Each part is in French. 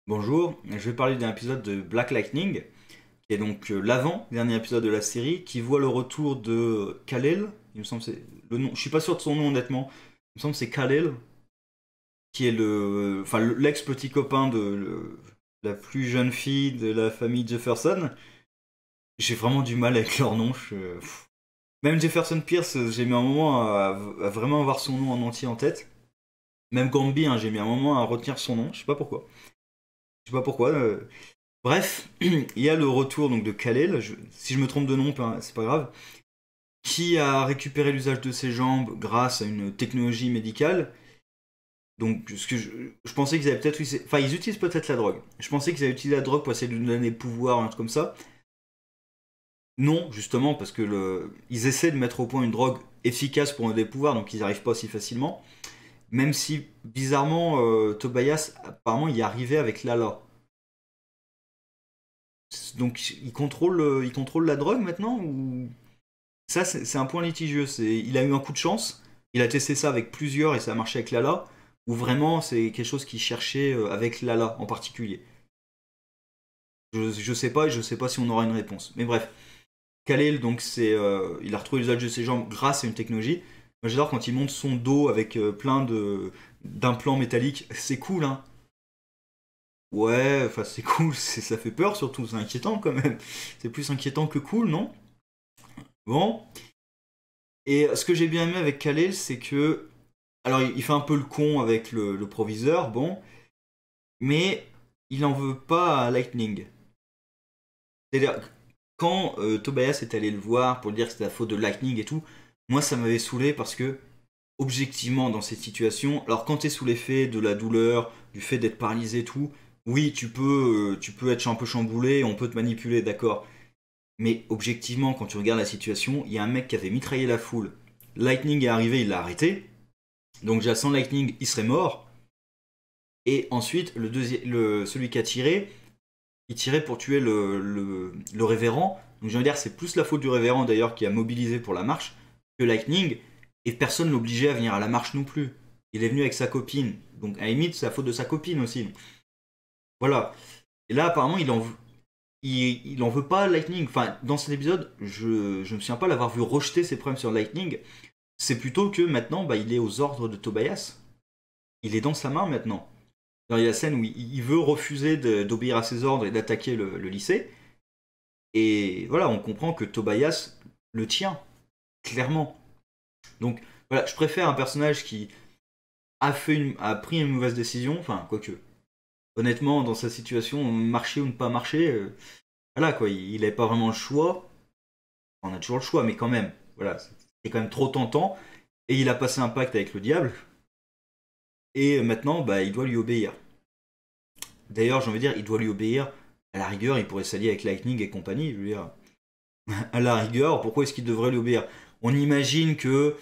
Bonjour, je vais parler d'un épisode de Black Lightning, qui est donc l'avant-dernier épisode de la série, qui voit le retour de Kal-El. Il me semble que c'est le nom, je suis pas sûr de son nom honnêtement. Il me semble que c'est Kal-El, qui est l'ex-petit copain de la plus jeune fille de la famille Jefferson. J'ai vraiment du mal avec leur nom. Même Jefferson Pierce, j'ai mis un moment à vraiment avoir son nom en entier en tête. Même Gambi, hein, j'ai mis un moment à retenir son nom, je sais pas pourquoi. Je sais pas pourquoi. Bref, il y a le retour donc de Kal-El, si je me trompe de nom, c'est pas grave, qui a récupéré l'usage de ses jambes grâce à une technologie médicale. Donc, je pensais qu'ils avaient peut-être utilisé. Enfin, ils utilisent peut-être la drogue. Je pensais qu'ils avaient utilisé la drogue pour essayer de lui donner pouvoir, un truc comme ça. Non, justement, parce que ils essaient de mettre au point une drogue efficace pour donner des pouvoirs, donc ils n'y arrivent pas si facilement. Même si, bizarrement, Tobias, apparemment, y arrivait avec Lala. Donc il contrôle la drogue maintenant ou ça c'est un point litigieux. Il a eu un coup de chance, il a testé ça avec plusieurs et ça a marché avec Lala, ou vraiment c'est quelque chose qu'il cherchait avec Lala en particulier. Je sais pas et je sais pas si on aura une réponse. Mais bref, Khalil donc il a retrouvé l'usage de ses jambes grâce à une technologie. Moi j'adore quand il monte son dos avec plein de d'implants métalliques, c'est cool hein. Ouais, enfin c'est cool, ça fait peur surtout, c'est inquiétant quand même. C'est plus inquiétant que cool, non? Bon. Et ce que j'ai bien aimé avec Khalil, c'est que. Alors, il fait un peu le con avec le proviseur, bon, mais il en veut pas à Lightning. C'est-à-dire, quand Tobias est allé le voir pour lui dire que c'était la faute de Lightning et tout, moi ça m'avait saoulé parce que, objectivement, dans cette situation, alors quand t'es sous l'effet de la douleur, du fait d'être paralysé et tout, oui, tu peux être un peu chamboulé, on peut te manipuler, d'accord. Mais objectivement, quand tu regardes la situation, il y a un mec qui avait mitraillé la foule. Lightning est arrivé, il l'a arrêté. Donc déjà sans Lightning, il serait mort. Et ensuite, celui qui a tiré, il tirait pour tuer le révérend. Donc je veux dire, c'est plus la faute du révérend d'ailleurs qui a mobilisé pour la marche que Lightning. Et personne l'obligeait à venir à la marche non plus. Il est venu avec sa copine. Donc à la limite, c'est la faute de sa copine aussi. Voilà. Et là, apparemment, il en veut pas Lightning. Enfin, dans cet épisode, je me souviens pas l'avoir vu rejeter ses problèmes sur Lightning. C'est plutôt que maintenant, bah, il est aux ordres de Tobias. Il est dans sa main maintenant. Il y a la scène où il veut refuser d'obéir à ses ordres et d'attaquer le lycée. Et voilà, on comprend que Tobias le tient, clairement. Donc voilà, je préfère un personnage qui a pris une mauvaise décision, enfin, quoique. Honnêtement, dans sa situation, marcher ou ne pas marcher, voilà quoi, il n'avait pas vraiment le choix. On a toujours le choix, mais quand même, voilà, c'est quand même trop tentant. Et il a passé un pacte avec le diable, et maintenant, bah, il doit lui obéir. D'ailleurs, j'ai envie de dire, il doit lui obéir. À la rigueur, il pourrait s'allier avec Lightning et compagnie. Je veux dire, à la rigueur, pourquoi est-ce qu'il devrait lui obéir? On imagine que,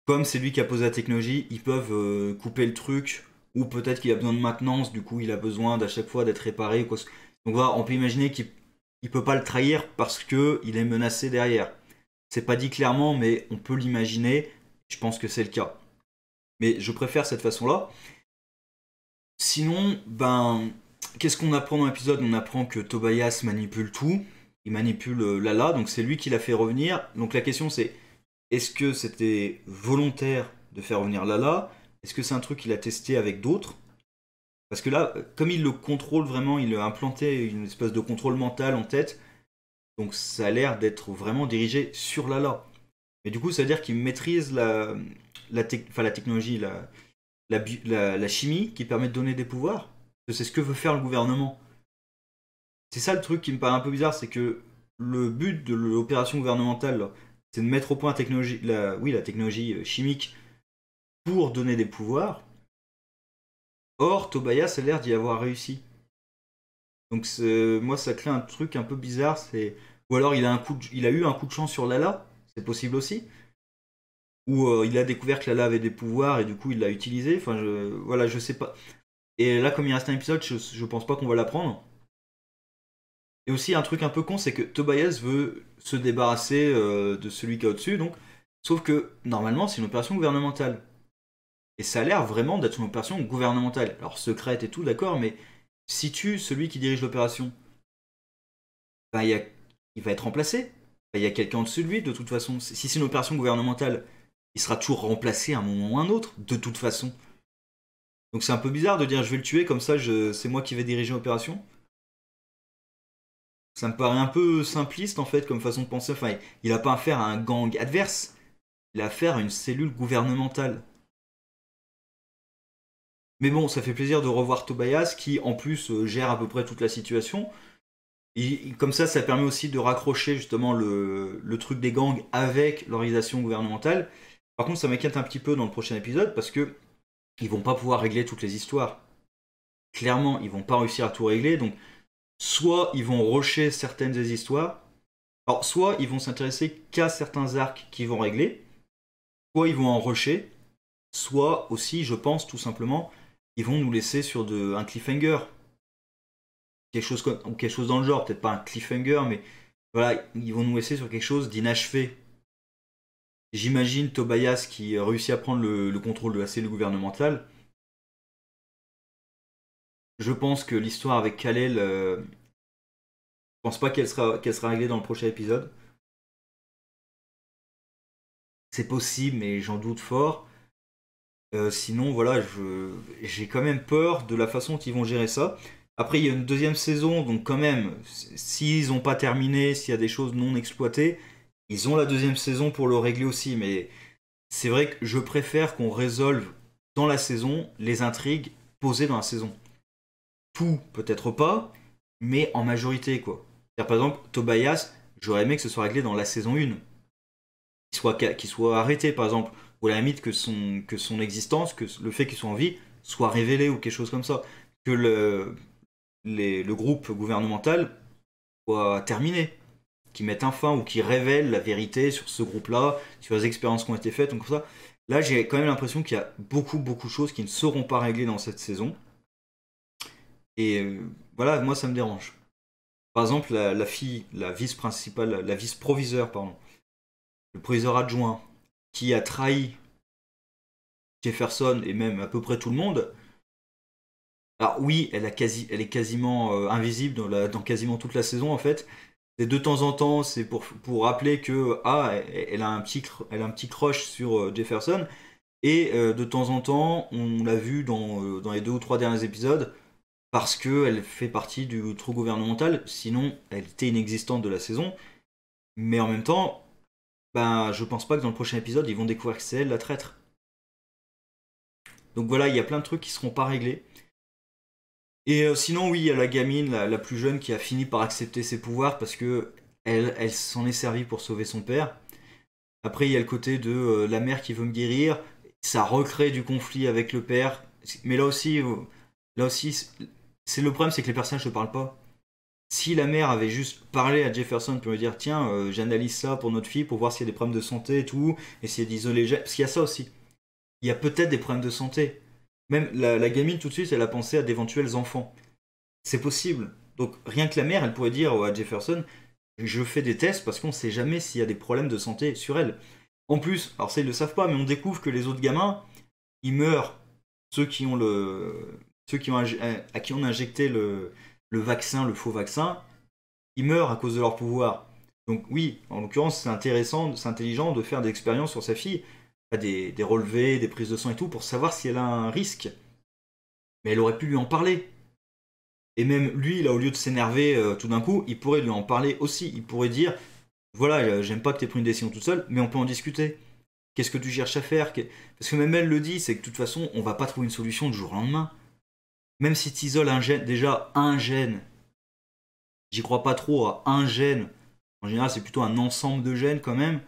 comme c'est lui qui a posé la technologie, ils peuvent couper le truc, ou peut-être qu'il a besoin de maintenance, du coup il a besoin d'à chaque fois d'être réparé. Quoi. Donc voilà, on peut imaginer qu'il ne peut pas le trahir parce qu'il est menacé derrière. C'est pas dit clairement, mais on peut l'imaginer. Je pense que c'est le cas. Mais je préfère cette façon-là. Sinon, ben, qu'est-ce qu'on apprend dans l'épisode? On apprend que Tobias manipule tout. Il manipule Lala, donc c'est lui qui l'a fait revenir. Donc la question c'est, est-ce que c'était volontaire de faire revenir Lala? Est-ce que c'est un truc qu'il a testé avec d'autres? Parce que là, comme il le contrôle vraiment, il a implanté une espèce de contrôle mental en tête. Donc ça a l'air d'être vraiment dirigé sur Lala. Mais du coup, ça veut dire qu'il maîtrise la technologie, la chimie qui permet de donner des pouvoirs. C'est ce que veut faire le gouvernement. C'est ça le truc qui me paraît un peu bizarre, c'est que le but de l'opération gouvernementale, c'est de mettre au point la technologie chimique pour donner des pouvoirs. Or, Tobias a l'air d'y avoir réussi. Donc moi, ça crée un truc un peu bizarre. Ou alors il a eu un coup de chance sur Lala, c'est possible aussi. Ou il a découvert que Lala avait des pouvoirs et du coup il l'a utilisé. Enfin, voilà, je sais pas. Et là, comme il reste un épisode, je pense pas qu'on va l'apprendre. Et aussi, un truc un peu con, c'est que Tobias veut se débarrasser de celui qui est au-dessus, donc. Sauf que, normalement, c'est une opération gouvernementale. Et ça a l'air vraiment d'être une opération gouvernementale. Alors, secrète et tout, d'accord, mais si tu celui qui dirige l'opération, bah, il va être remplacé. Bah, il y a quelqu'un au-dessus de lui, de toute façon. Si c'est une opération gouvernementale, il sera toujours remplacé à un moment ou un autre, de toute façon. Donc c'est un peu bizarre de dire je vais le tuer, comme ça c'est moi qui vais diriger l'opération. Ça me paraît un peu simpliste en fait comme façon de penser. Enfin, il a pas affaire à un gang adverse, il a affaire à une cellule gouvernementale. Mais bon, ça fait plaisir de revoir Tobias qui en plus gère à peu près toute la situation. Et comme ça permet aussi de raccrocher justement le truc des gangs avec l'organisation gouvernementale. Par contre, ça m'inquiète un petit peu dans le prochain épisode parce que ils vont pas pouvoir régler toutes les histoires. Clairement, ils vont pas réussir à tout régler. Donc, soit ils vont rusher certaines des histoires, alors soit ils vont s'intéresser qu'à certains arcs qu'ils vont régler, soit ils vont en rusher, soit aussi, je pense tout simplement, ils vont nous laisser sur un cliffhanger. Ou quelque chose dans le genre, peut-être pas un cliffhanger, mais voilà, ils vont nous laisser sur quelque chose d'inachevé. J'imagine Tobias qui réussit à prendre le contrôle de la cellule gouvernementale. Je pense que l'histoire avec Kal-El, je pense pas qu'elle sera réglée dans le prochain épisode. C'est possible, mais j'en doute fort. Sinon, voilà, j'ai quand même peur de la façon dont ils vont gérer ça. Après, il y a une deuxième saison, donc quand même, s'ils n'ont pas terminé, s'il y a des choses non exploitées, ils ont la deuxième saison pour le régler aussi. Mais c'est vrai que je préfère qu'on résolve dans la saison les intrigues posées dans la saison. Tout, peut-être pas, mais en majorité, quoi. Par exemple, Tobias, j'aurais aimé que ce soit réglé dans la saison 1. Qu'il soit arrêté, par exemple, ou à la limite que son existence, que le fait qu'il soit en vie, soit révélé ou quelque chose comme ça. Que le groupe gouvernemental soit terminé, qui mette un fin ou qui révèle la vérité sur ce groupe-là, sur les expériences qui ont été faites, donc ça. Là, j'ai quand même l'impression qu'il y a beaucoup, beaucoup de choses qui ne seront pas réglées dans cette saison. Et voilà, moi, ça me dérange. Par exemple, la fille, la vice-principale, la vice-proviseure, pardon, le proviseur adjoint, qui a trahi Jefferson et même à peu près tout le monde. Alors oui, elle est quasiment invisible dans quasiment toute la saison en fait. Et de temps en temps, c'est pour rappeler que elle a un petit crush sur Jefferson. Et de temps en temps, on l'a vu dans les 2 ou 3 derniers épisodes parce qu'elle fait partie du trou gouvernemental. Sinon, elle était inexistante de la saison. Mais en même temps, ben, je pense pas que dans le prochain épisode, ils vont découvrir que c'est elle la traître. Donc voilà, il y a plein de trucs qui seront pas réglés. Et sinon, oui, il y a la gamine, la plus jeune, qui a fini par accepter ses pouvoirs parce que elle s'en est servie pour sauver son père. Après, il y a le côté de la mère qui veut me guérir. Ça recrée du conflit avec le père. Mais là aussi, c'est le problème, c'est que les personnages ne parlent pas. Si la mère avait juste parlé à Jefferson pour lui dire tiens, j'analyse ça pour notre fille pour voir s'il y a des problèmes de santé et tout, essayer d'isoler, parce qu'il y a ça aussi. Il y a peut-être des problèmes de santé. Même la gamine, tout de suite, elle a pensé à d'éventuels enfants. C'est possible. Donc rien que la mère, elle pourrait dire à Jefferson, je fais des tests parce qu'on ne sait jamais s'il y a des problèmes de santé sur elle. En plus, alors ça ils le savent pas, mais on découvre que les autres gamins, ils meurent. Ceux qui ont à qui on a injecté le vaccin, le faux vaccin, ils meurent à cause de leur pouvoir. Donc oui, en l'occurrence, c'est intéressant, c'est intelligent de faire des expériences sur sa fille, des relevés, des prises de sang et tout, pour savoir si elle a un risque. Mais elle aurait pu lui en parler. Et même lui, là, au lieu de s'énerver tout d'un coup, il pourrait lui en parler aussi. Il pourrait dire, voilà, j'aime pas que tu aies pris une décision toute seule, mais on peut en discuter. Qu'est-ce que tu cherches à faire? Parce que même elle le dit, c'est que de toute façon, on va pas trouver une solution du jour au lendemain. Même si tu isoles un gène, déjà un gène, j'y crois pas trop à un gène. En général, c'est plutôt un ensemble de gènes quand même,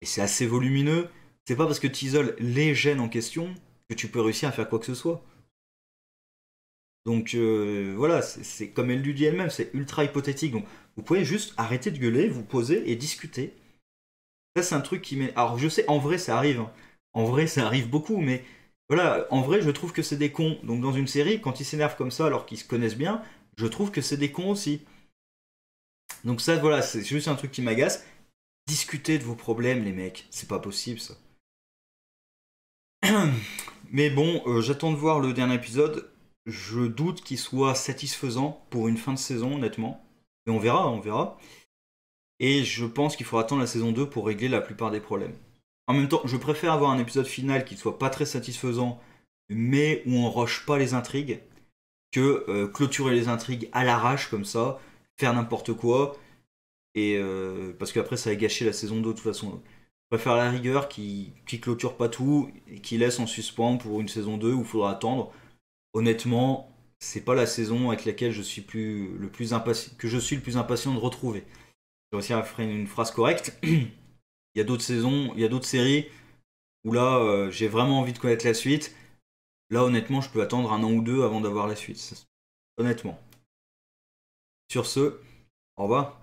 et c'est assez volumineux. C'est pas parce que tu isoles les gènes en question que tu peux réussir à faire quoi que ce soit. Donc voilà, c'est comme elle lui dit elle-même, c'est ultra hypothétique. Donc vous pouvez juste arrêter de gueuler, vous poser et discuter. Ça, c'est un truc qui met. Alors je sais, en vrai, ça arrive, hein. En vrai, ça arrive beaucoup, mais voilà, en vrai, je trouve que c'est des cons. Donc dans une série, quand ils s'énervent comme ça alors qu'ils se connaissent bien, je trouve que c'est des cons aussi. Donc ça, voilà, c'est juste un truc qui m'agace. Discutez de vos problèmes, les mecs. C'est pas possible, ça. Mais bon, j'attends de voir le dernier épisode. je doute qu'il soit satisfaisant pour une fin de saison, honnêtement. Mais on verra, on verra. Et je pense qu'il faudra attendre la saison 2 pour régler la plupart des problèmes. En même temps, je préfère avoir un épisode final qui ne soit pas très satisfaisant, mais où on rush pas les intrigues, que clôturer les intrigues à l'arrache comme ça, faire n'importe quoi, et parce qu'après ça va gâcher la saison 2 de toute façon. Je préfère la rigueur qui clôture pas tout, et qui laisse en suspens pour une saison 2 où il faudra attendre. Honnêtement, c'est pas la saison avec laquelle je suis le plus impatient, que je suis le plus impatient de retrouver. J'ai réussi à faire une phrase correcte. Il y a d'autres saisons, il y a d'autres séries où là, j'ai vraiment envie de connaître la suite. Là, honnêtement, je peux attendre un an ou deux avant d'avoir la suite. Honnêtement. Sur ce, au revoir.